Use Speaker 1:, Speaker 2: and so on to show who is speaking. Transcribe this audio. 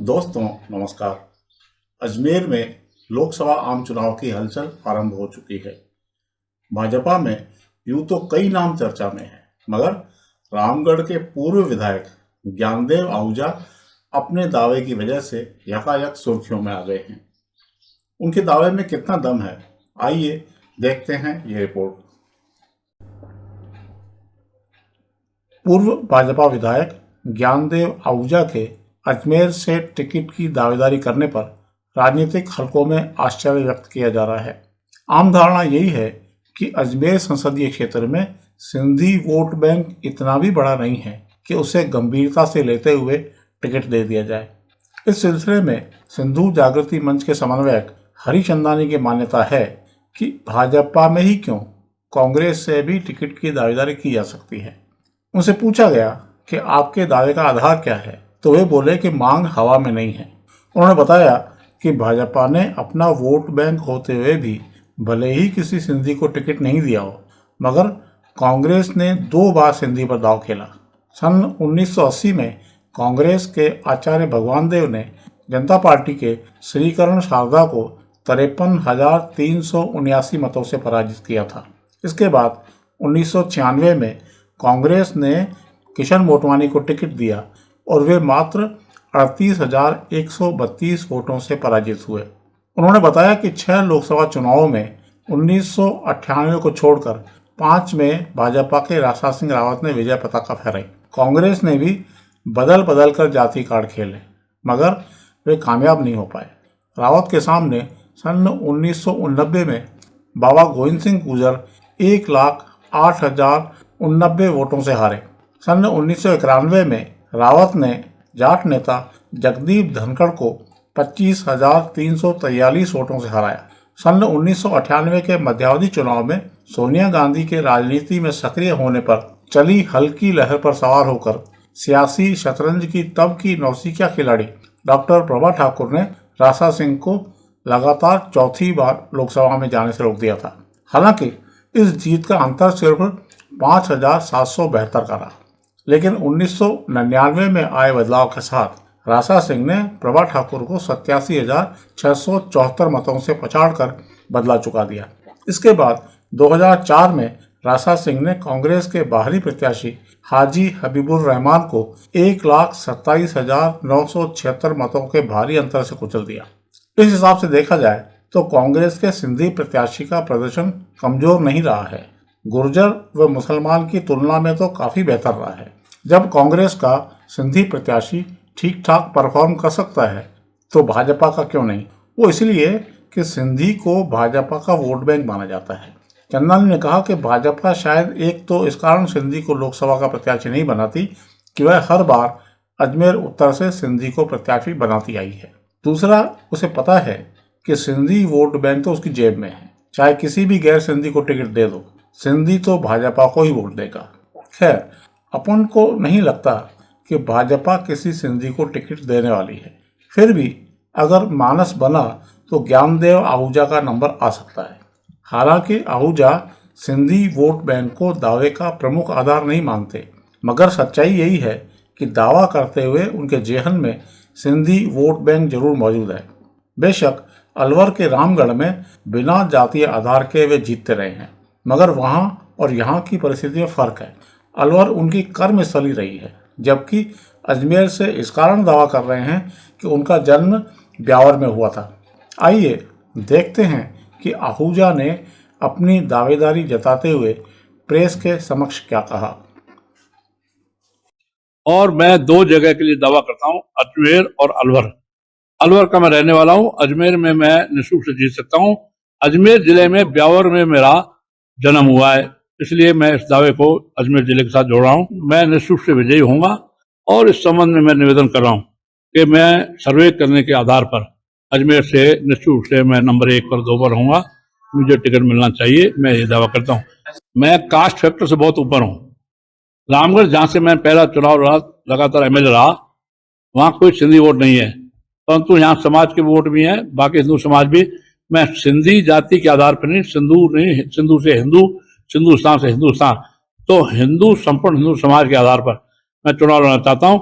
Speaker 1: दोस्तों नमस्कार। अजमेर में लोकसभा आम चुनाव की हलचल आरंभ हो चुकी है। भाजपा में यूं तो कई नाम चर्चा में हैं, मगर रामगढ़ के पूर्व विधायक ज्ञानदेव आहूजा अपने दावे की वजह से यकायक सुर्खियों में आ गए हैं। उनके दावे में कितना दम है, आइए देखते हैं ये रिपोर्ट। पूर्व भाजपा विधायक ज्ञानदेव आहूजा के अजमेर से टिकट की दावेदारी करने पर राजनीतिक हलकों में आश्चर्य व्यक्त किया जा रहा है। आम धारणा यही है कि अजमेर संसदीय क्षेत्र में सिंधी वोट बैंक इतना भी बड़ा नहीं है कि उसे गंभीरता से लेते हुए टिकट दे दिया जाए। इस सिलसिले में सिंधु जागृति मंच के समन्वयक हरिचंदानी की मान्यता है कि भाजपा में ही क्यों, कांग्रेस से भी टिकट की दावेदारी की जा सकती है। उनसे पूछा गया कि आपके दावे का आधार क्या है, तो वे बोले कि मांग हवा में नहीं है। उन्होंने बताया कि भाजपा ने अपना वोट बैंक होते हुए भी भले ही किसी सिंधी को टिकट नहीं दिया हो, मगर कांग्रेस ने 2 बार सिंधी पर दांव खेला। सन 1980 में कांग्रेस के आचार्य भगवान देव ने जनता पार्टी के श्रीकरण शारदा को 53,379 मतों से पराजित किया था। इसके बाद 1996 में कांग्रेस ने किशन मोटवानी को टिकट दिया और वे मात्र 38,132 वोटों से पराजित हुए। उन्होंने बताया कि 6 लोकसभा चुनावों में 1998 को छोड़कर 5 में भाजपा के राशा सिंह रावत ने विजय पताका फहराई। कांग्रेस ने भी बदल बदल कर जाति कार्ड खेले, मगर वे कामयाब नहीं हो पाए। रावत के सामने सन 1989 में बाबा गोविंद सिंह गुर्जर 1,08,089 वोटों से हारे। सन 1991 में रावत ने जाट नेता जगदीप धनखड़ को 25,343 वोटों से हराया। सन 1998 के मध्यावधि चुनाव में सोनिया गांधी के राजनीति में सक्रिय होने पर चली हल्की लहर पर सवार होकर सियासी शतरंज की तब की नौसिखिया खिलाड़ी डॉक्टर प्रभा ठाकुर ने राशा सिंह को लगातार चौथी बार लोकसभा में जाने से रोक दिया था। हालांकि इस जीत का अंतर सिर्फ 5,772 का रहा, लेकिन 1999 में आए बदलाव के साथ राशा सिंह ने प्रभा ठाकुर को 87,674 मतों से पछाड़कर बदला चुका दिया। इसके बाद 2004 में राशा सिंह ने कांग्रेस के बाहरी प्रत्याशी हाजी हबीबुर रहमान को 1,27,976 मतों के भारी अंतर से कुचल दिया। इस हिसाब से देखा जाए तो कांग्रेस के सिंधी प्रत्याशी का प्रदर्शन कमजोर नहीं रहा है, गुर्जर व मुसलमान की तुलना में तो काफी बेहतर रहा है। जब कांग्रेस का सिंधी प्रत्याशी ठीक ठाक परफॉर्म कर सकता है तो भाजपा का क्यों नहीं? वो इसलिए कि सिंधी को भाजपा का वोट बैंक माना जाता है। चंदानी ने कहा कि भाजपा शायद एक तो इस कारण सिंधी को लोकसभा का प्रत्याशी नहीं बनाती कि वह हर बार अजमेर उत्तर से सिंधी को प्रत्याशी बनाती आई है। दूसरा, उसे पता है कि सिंधी वोट बैंक तो उसकी जेब में है, चाहे किसी भी गैर सिंधी को टिकट दे दो, सिंधी तो भाजपा को ही वोट देगा। खैर, अपन को नहीं लगता कि भाजपा किसी सिंधी को टिकट देने वाली है। फिर भी अगर मानस बना तो ज्ञानदेव आहूजा का नंबर आ सकता है। हालांकि आहूजा सिंधी वोट बैंक को दावे का प्रमुख आधार नहीं मानते, मगर सच्चाई यही है कि दावा करते हुए उनके जेहन में सिंधी वोट बैंक जरूर मौजूद है। बेशक अलवर के रामगढ़ में बिना जातीय आधार के वे जीतते रहे हैं, मगर वहां और यहाँ की परिस्थिति में फर्क है। अलवर उनकी कर्मस्थली रही है, जबकि अजमेर से इस कारण दावा कर रहे हैं कि उनका जन्म ब्यावर में हुआ था। आइए देखते हैं कि आहूजा ने अपनी दावेदारी जताते हुए प्रेस के समक्ष क्या कहा।
Speaker 2: और मैं 2 जगह के लिए दावा करता हूं, अजमेर और अलवर। अलवर का मैं रहने वाला हूं, अजमेर में मैं निःशुल्क से जीत सकता हूं। अजमेर जिले में ब्यावर में मेरा जन्म हुआ है, इसलिए मैं इस दावे को अजमेर जिले के साथ जोड़ रहा हूं। मैं निःशुल्क से विजयी होऊंगा और इस संबंध में मैं निवेदन कर रहा हूं कि मैं सर्वे करने के आधार पर अजमेर से निःशुल्क से मैं नंबर 1 पर 2 पर होऊंगा। मुझे टिकट मिलना चाहिए, मैं ये दावा करता हूं। मैं कास्ट फैक्टर से बहुत ऊपर हूं। रामगढ़ जहां से मैं पहला चुनाव लड़ा, लगातार एमएलए रहा, वहां कोई सिंधी वोट नहीं है, परंतु यहाँ समाज के वोट भी हैं, बाकी हिंदू समाज भी। मैं सिंधी जाति के आधार पर नहीं, सिंधु से हिंदू, सिंधुस्तान से हिंदुस्तान, तो हिंदू संपूर्ण हिंदू समाज के आधार पर मैं चुनाव लड़ना चाहता हूं।